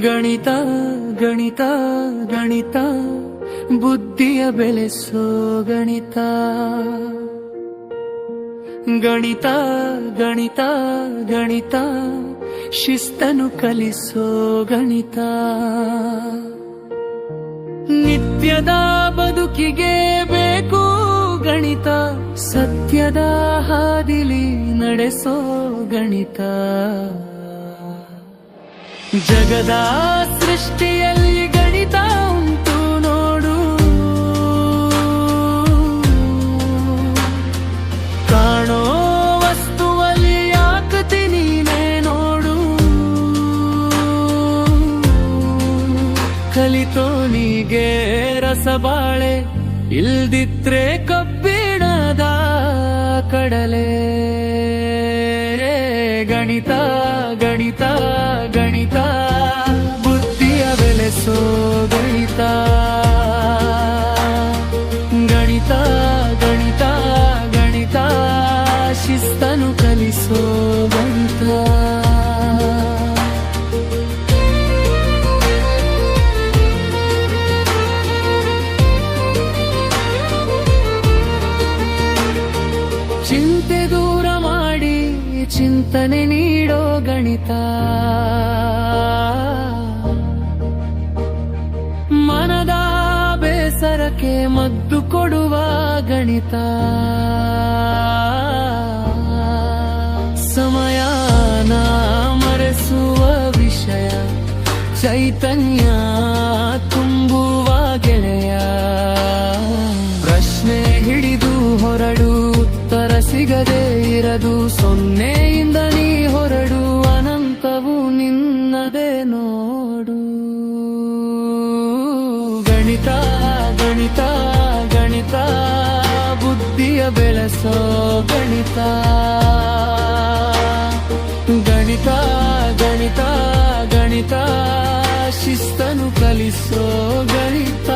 ಗಣಿತ ಗಣಿತ ಗಣಿತ ಬುದ್ಧಿಯ ಬೆಳೆಸೋ ಗಣಿತ. ಗಣಿತ ಗಣಿತ ಗಣಿತ ಶಿಸ್ತನು ಕಲಿಸೋ ಗಣಿತ. ನಿತ್ಯದ ಬದುಕಿಗೆ ಬೇಕು ಗಣಿತ, ಸತ್ಯದ ಹಾದಿಲಿ ನಡೆಸೋ ಗಣಿತ. ಜಗದ ಸೃಷ್ಟಿಯಲ್ಲಿ ಗಣಿತ ಉಂಟು ನೋಡು, ಕಾಣೋ ವಸ್ತುವಲ್ಲಿ ಆಕೃತಿ ನೀನೇ ನೋಡು. ಕಲಿತೋನಿಗೆ ರಸಬಾಳೆ, ಇಲ್ದಿದ್ರೆ ಕಬ್ಬಿಣದ ಕಡಲೆ. ಗಣಿತ ಗಣಿತ ಗಣಿತ ಬುದ್ಧಿಯ ಬೆಳೆಸೋ ಗಣಿತ. ಗಣಿತ ಗಣಿತ ಗಣಿತ ಶಿಸ್ತನು ಕಲಿಸೋ ಗಣಿತ. ಚಿಂತೆ ದೂರ ಮಾಡಿ ಚಿಂತನೆ ನೀಡೋ ಗಣಿತ. ಮನದ ಬೇಸರಕ್ಕೆ ಮದ್ದು ಕೊಡುವ ಗಣಿತ. ಸಮಯನ ಮರೆಸುವ ವಿಷಯ, ಚೈತನ್ಯ ತುಂಬುವ ಗೆಳೆಯ. ಪ್ರಶ್ನೆ ಹಿಡಿದು ಹೊರಡು, ಉತ್ತರ ಸಿಗದೆ ಇರದು. ಸೊನ್ನೆಯಿಂದ ನೀ ಹೊರಡು, ಅನಂತವು ನಿನ್ನದೇ ನೋಡು. ಗಣಿತ ಗಣಿತ ಗಣಿತ ಬುದ್ಧಿಯ ಬೆಳೆಸೋ ಗಣಿತ. ಗಣಿತ ಗಣಿತ ಗಣಿತ ಶಿಸ್ತನು ಕಲಿಸೋ ಗಣಿತ.